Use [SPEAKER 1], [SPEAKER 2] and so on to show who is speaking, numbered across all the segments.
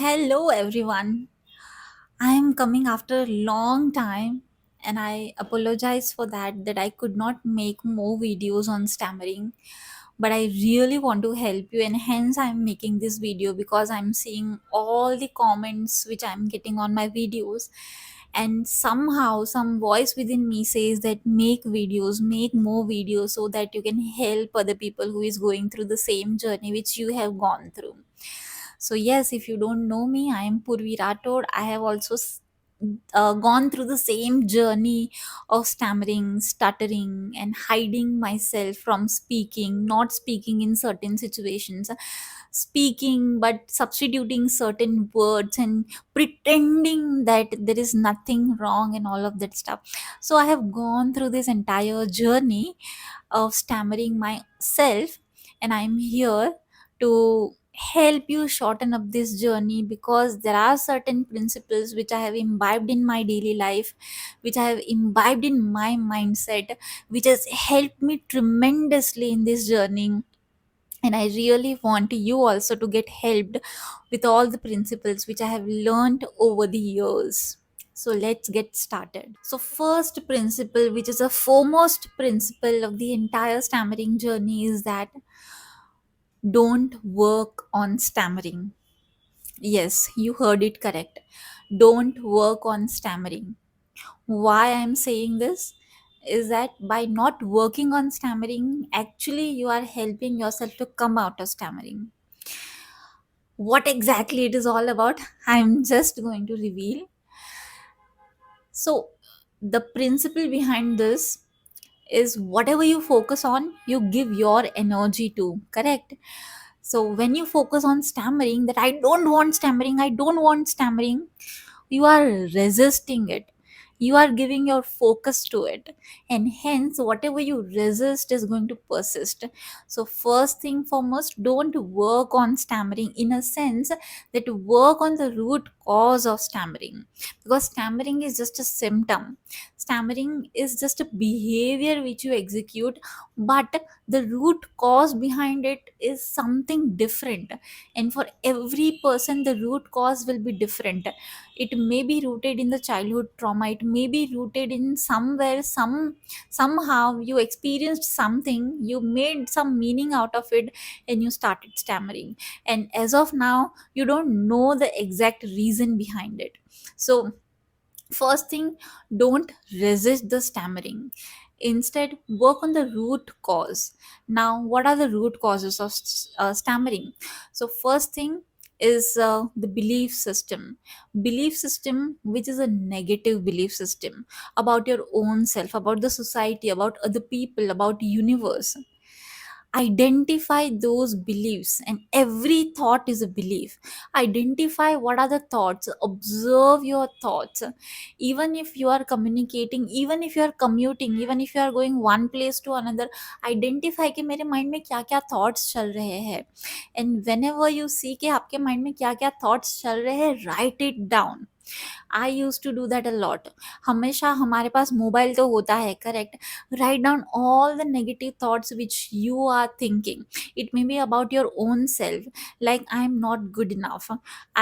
[SPEAKER 1] Hello, everyone. I am coming after a long time, and I apologize for that I could not make more videos on stammering. But I really want to help you, and hence I'm making this video because I'm seeing all the comments which I'm getting on my videos, and somehow some voice within me says that make more videos so that you can help other people who is going through the same journey which you have gone through. So, yes, if you don't know me, I am Purvi Rathod. I have also gone through the same journey of stammering, stuttering, and hiding myself from speaking, not speaking in certain situations, speaking but substituting certain words and pretending that there is nothing wrong and all of that stuff. So, I have gone through this entire journey of stammering myself, and I'm here to help you shorten up this journey because there are certain principles which I have imbibed in my daily life, which I have imbibed in my mindset, which has helped me tremendously in this journey. And I really want you also to get helped with all the principles which I have learned over the years. So let's get started. So, first principle, which is a foremost principle of the entire stammering journey, is that don't work on stammering. Yes, you heard it correct. Don't work on stammering. Why I'm saying this is that by not working on stammering, actually you are helping yourself to come out of stammering. What exactly it is all about, I'm just going to reveal. So, the principle behind this is whatever you focus on, you give your energy to, correct? So, when you focus on stammering, that I don't want stammering, you are resisting it, you are giving your focus to it, and hence whatever you resist is going to persist. So first thing foremost, don't work on stammering, in a sense that work on the root cause of stammering, because stammering is just a symptom. Stammering is just a behavior which you execute, but the root cause behind it is something different, and for every person the root cause will be different. It may be rooted in the childhood trauma, it may be rooted in somewhere, somehow you experienced something, you made some meaning out of it, and you started stammering, and as of now you don't know the exact reason behind it. So first thing, don't resist the stammering, instead work on the root cause. Now, what are the root causes of stammering? So first thing is the belief system which is a negative belief system about your own self, about the society, about other people, about universe. Identify those beliefs, and every thought is a belief. Identify what are the thoughts, observe your thoughts. Even if you are communicating, even if you are commuting, even if you are going one place to another, identify कि मेरे mind में क्या क्या thoughts चल रहे हैं, and when ever you see कि आपके माइंड में क्या क्या थॉट्स चल रहे हैं, write it down. I use to do that a lot. हमेशा हमारे पास मोबाइल तो होता है, correct. Write down all the negative thoughts which you are thinking. It may be about your own self, like I am not good enough,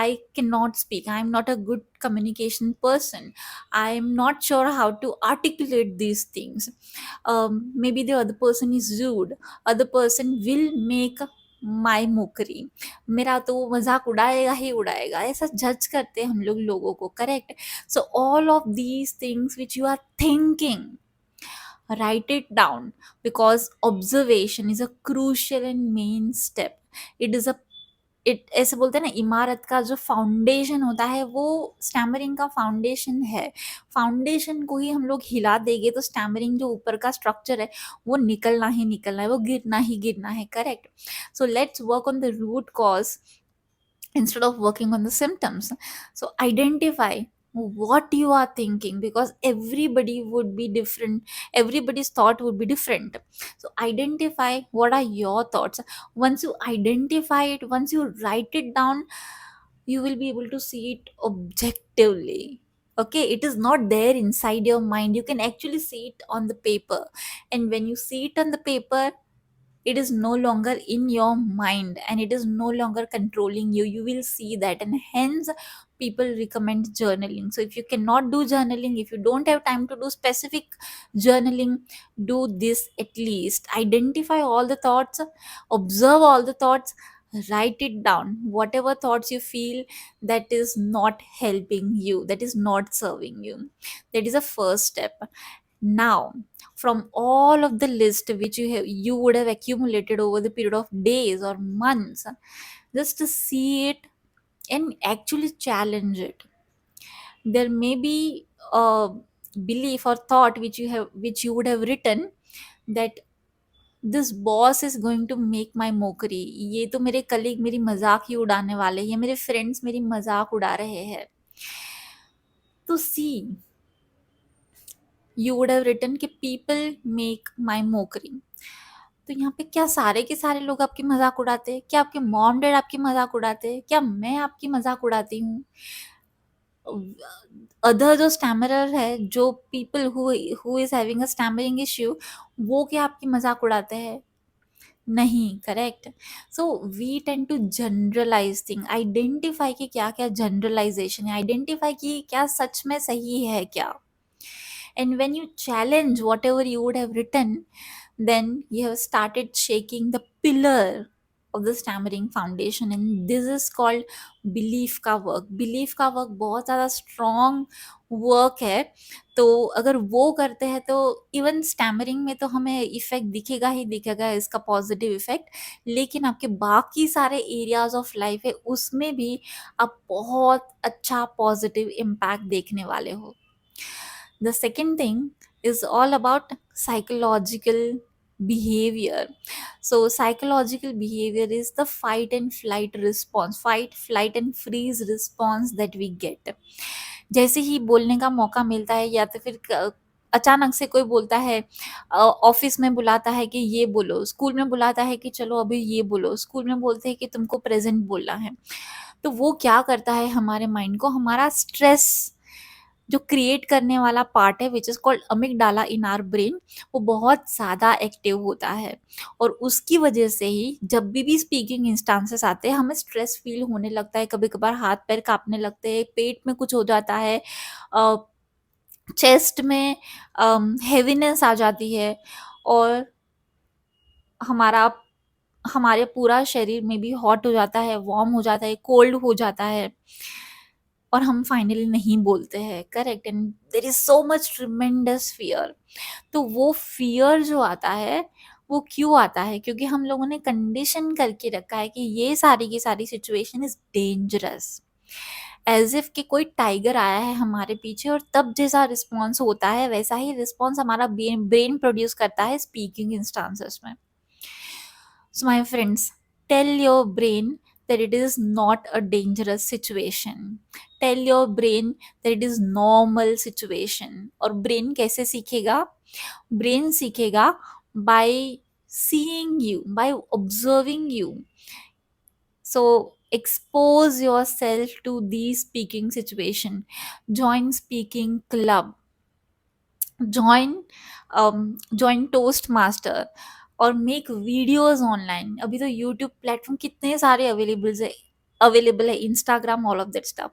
[SPEAKER 1] I cannot speak, I am not a good communication person, I am not sure how to articulate these things. Maybe the other person is rude, other person will make माई मोकरी, मेरा तो मजाक उड़ाएगा ही उड़ाएगा, ऐसा जज करते हैं हम लोग लोगों को, correct. So all of these things which you are thinking, write it down, because observation is a crucial and main step. It is a, it ऐसे बोलते हैं ना, इमारत का जो फाउंडेशन होता है वो स्टैमरिंग का फाउंडेशन है. फाउंडेशन को ही हम लोग हिला देंगे तो स्टैमरिंग जो ऊपर का स्ट्रक्चर है वो निकलना ही निकलना है, वो गिरना ही गिरना है, correct. So let's work on the root cause instead of working on the symptoms. So identify what you are thinking, because everybody would be different, everybody's thought would be different. So identify what are your thoughts. Once you identify it, once you write it down, you will be able to see it objectively. Okay, it is not there inside your mind, you can actually see it on the paper, and when you see it on the paper, it is no longer in your mind and it is no longer controlling you. You will see that, and hence people recommend journaling. So if you cannot do journaling, if you don't have time to do specific journaling, do this at least. Identify all the thoughts, observe all the thoughts, write it down. Whatever thoughts you feel that is not helping you, that is not serving you, that is a first step. Now, from all of the list which you would have accumulated over the period of days or months, just to see it and actually challenge it. There may be a belief or thought which you would have written that this boss is going to make my mockery, ये तो मेरे colleague मेरी मजाक ही उड़ाने वाले, ये मेरे friends मेरी मजाक उड़ा रहे हैं. तो सी, यू वुड हैव रिटन कि पीपल मेक माई मोकरी. तो यहाँ पे क्या सारे के सारे लोग आपकी मजाक उड़ाते हैं? क्या आपके मॉम डैड आपकी मजाक उड़ाते हैं? क्या मैं आपकी मजाक उड़ाती हूँ? अदर जो स्टैमरर है, जो people who is having a stammering issue, वो क्या आपकी मजाक उड़ाते हैं? नहीं, correct. So we tend to generalize thing. Identify कि क्या क्या जनरलाइजेशन है, आइडेंटिफाई कि क्या सच में सही है क्या. And when you challenge whatever you would have written, then you have started shaking the pillar of the stammering foundation, and this is called belief का वर्क. बिलीफ का वर्क बहुत ज़्यादा स्ट्रॉन्ग वर्क है. तो अगर वो करते हैं तो इवन स्टैमरिंग में तो हमें इफेक्ट दिखेगा ही दिखेगा, इसका पॉजिटिव इफेक्ट. लेकिन आपके बाकी सारे एरियाज ऑफ लाइफ है उसमें भी आप बहुत अच्छा पॉजिटिव इम्पैक्ट देखने वाले हो. The second thing is all about psychological behavior. So, psychological behavior is the fight and flight response, fight, flight, and freeze response that we get. जैसे ही बोलने का मौका मिलता है या तो फिर अचानक से कोई बोलता है, ऑफिस में बुलाता है कि ये बोलो, स्कूल में बुलाता है कि चलो अभी ये बोलो, स्कूल में बोलते हैं कि तुमको प्रेजेंट बोलना है. तो वो क्या करता है हमारे माइंड को, हमारा स्ट्रेस जो क्रिएट करने वाला पार्ट है which is called amygdala in our brain, वो बहुत ज़्यादा एक्टिव होता है. और उसकी वजह से ही जब भी स्पीकिंग इंस्टांसेस आते हैं हमें स्ट्रेस फील होने लगता है, कभी कभार हाथ पैर कांपने लगते हैं, पेट में कुछ हो जाता है, चेस्ट में हेवीनेस आ जाती है, और हमारा हमारे पूरा शरीर में भी हॉट हो जाता है, वार्म हो जाता है, कोल्ड हो जाता है, और हम फाइनली नहीं बोलते हैं. Correct. And there is so much tremendous fear. तो वो फियर जो आता है वो क्यों आता है? क्योंकि हम लोगों ने कंडीशन करके रखा है कि ये सारी की सारी situation is dangerous, as if कि कोई टाइगर आया है हमारे पीछे, और तब जैसा रिस्पॉन्स होता है वैसा ही रिस्पॉन्स हमारा ब्रेन प्रोड्यूस करता है स्पीकिंग इंस्टांसेस में. So, my friends, tell your brain that it is not a dangerous situation. Tell your brain that it is normal situation. और brain कैसे सीखेगा? Brain सीखेगा by seeing you, by observing you. So expose yourself to these speaking situation. Join speaking club. Join toast master और make videos online. अभी तो YouTube platform कितने सारे available है, Instagram, all of that stuff.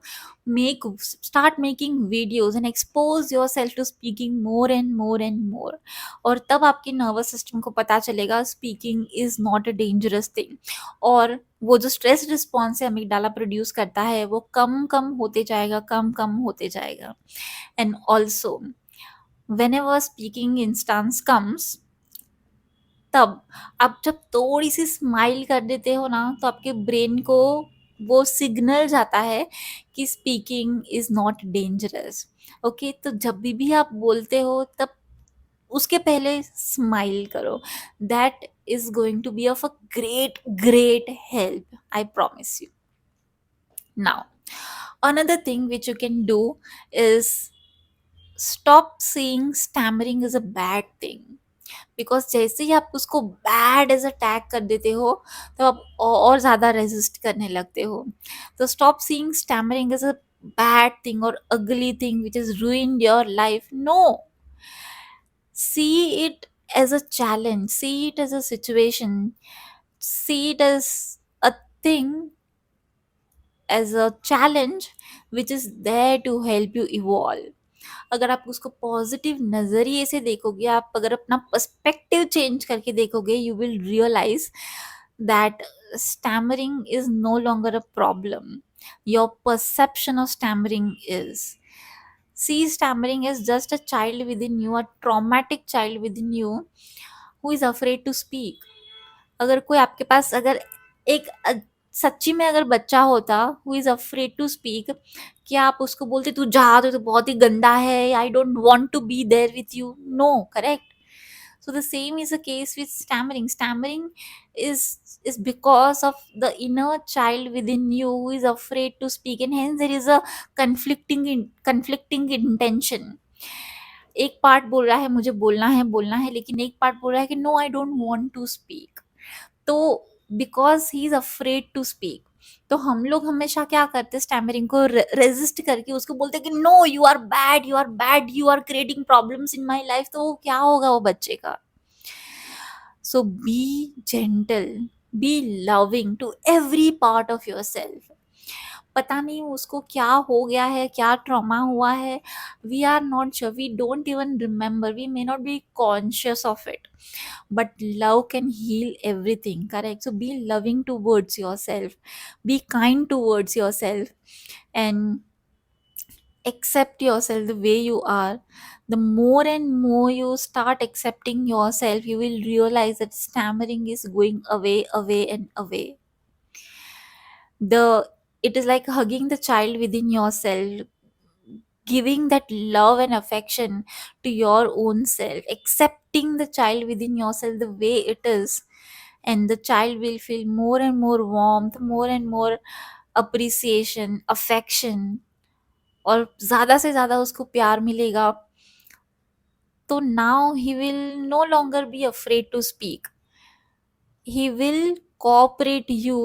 [SPEAKER 1] Start making videos and expose your self to speaking more and more and more. और तब आपके nervous system को पता चलेगा speaking is not a dangerous thing, और वो जो स्ट्रेस रिस्पॉन्स है अमिगडाला प्रोड्यूस करता है वो कम कम होते जाएगा, कम कम होते जाएगा. And also whenever speaking instance comes, तब आप जब थोड़ी सी स्माइल कर देते हो ना, तो आपके ब्रेन को वो सिग्नल जाता है कि speaking is not dangerous. Okay, तो जब भी आप बोलते हो तब उसके पहले स्माइल करो. That is going to be of a great great help, I promise you. Now another thing which you can do is stop seeing stammering as a bad thing. Because जैसे ही आप उसको बैड एज अ टैग कर देते हो तो आप और ज़्यादा रेजिस्ट करने लगते हो. तो stop seeing stammering as a bad thing और अगली thing which is ruined your life. No, see it as a challenge, see it as a situation, see it as a thing, as a challenge which is there to help you evolve. अगर आप उसको positive नज़रिए से देखोगे, आप अगर अपना perspective change करके देखोगे, you will realize that stammering is no longer a problem. Your perception of stammering is. See, stammering is just a child within you, a traumatic child within you who is afraid to speak. अगर कोई आपके पास, अगर एक सच्ची में अगर बच्चा होता who is afraid to speak, क्या आप उसको बोलते तू जा, तो बहुत ही गंदा है, I don't want to be there with you? No, correct? So the same is the case with stammering. Stammering is because of the inner child within you who is afraid to speak, and hence there is a conflicting intention. एक part बोल रहा है मुझे बोलना है, लेकिन एक part बोल रहा है कि no, I don't want to speak. तो because he is afraid to speak, तो हम लोग हमेशा क्या करते, स्टैमरिंग को रेजिस्ट करके उसको बोलते कि no, you are bad, you are bad, you are creating problems in my life. तो क्या होगा वो बच्चे का? So be gentle, be loving to every part of your self. पता नहीं उसको क्या हो गया है, क्या ट्रॉमा हुआ है, we are not sure, we don't even remember, we may not be conscious of it, but love can heal everything, correct? So be loving towards yourself, be kind towards yourself, and accept yourself the way you are. The more and more you start accepting yourself, you will realize that stammering is going away, away and away. The It is like hugging the child within yourself, giving that love and affection to your own self, accepting the child within yourself the way it is, and the child will feel more and more warmth, more and more appreciation, affection, और ज़्यादा से ज़्यादा उसको प्यार मिलेगा. तो now he will no longer be afraid to speak. He will cooperate you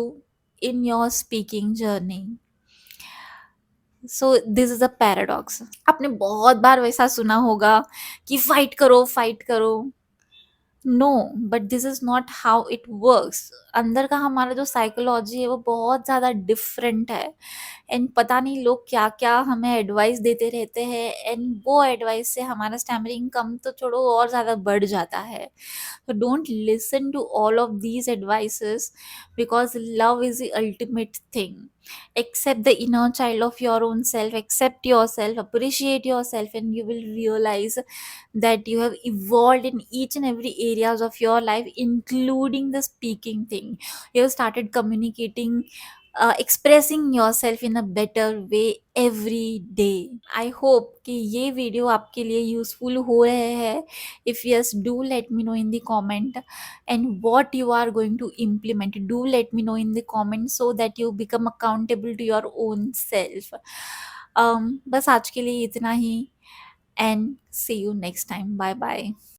[SPEAKER 1] in your speaking journey. So this is a paradox. आपने बहुत बार वैसा सुना होगा कि फाइट करो, फाइट करो. No, but this is not how it works. अंदर का हमारा जो साइकोलॉजी है वो बहुत ज़्यादा डिफरेंट है, एंड पता नहीं लोग क्या क्या हमें एडवाइस देते रहते हैं, एंड वो एडवाइस से हमारा स्टैमरिंग कम तो छोड़ो और ज़्यादा बढ़ जाता है. So don't listen to all of these advices, because love is the ultimate thing. Accept the inner child of your own self, accept yourself, appreciate yourself, and you will realize that you have evolved in each and every areas of your life, including the speaking thing. You have started communicating, expressing yourself in a better way every day. I hope कि ये video आपके लिए useful हो रहे हैं. If yes, do let me know in the comment, and what you are going to implement. Do let me know in the comments so that you become accountable to your own self. बस आज के लिए इतना ही, and see you next time. Bye bye.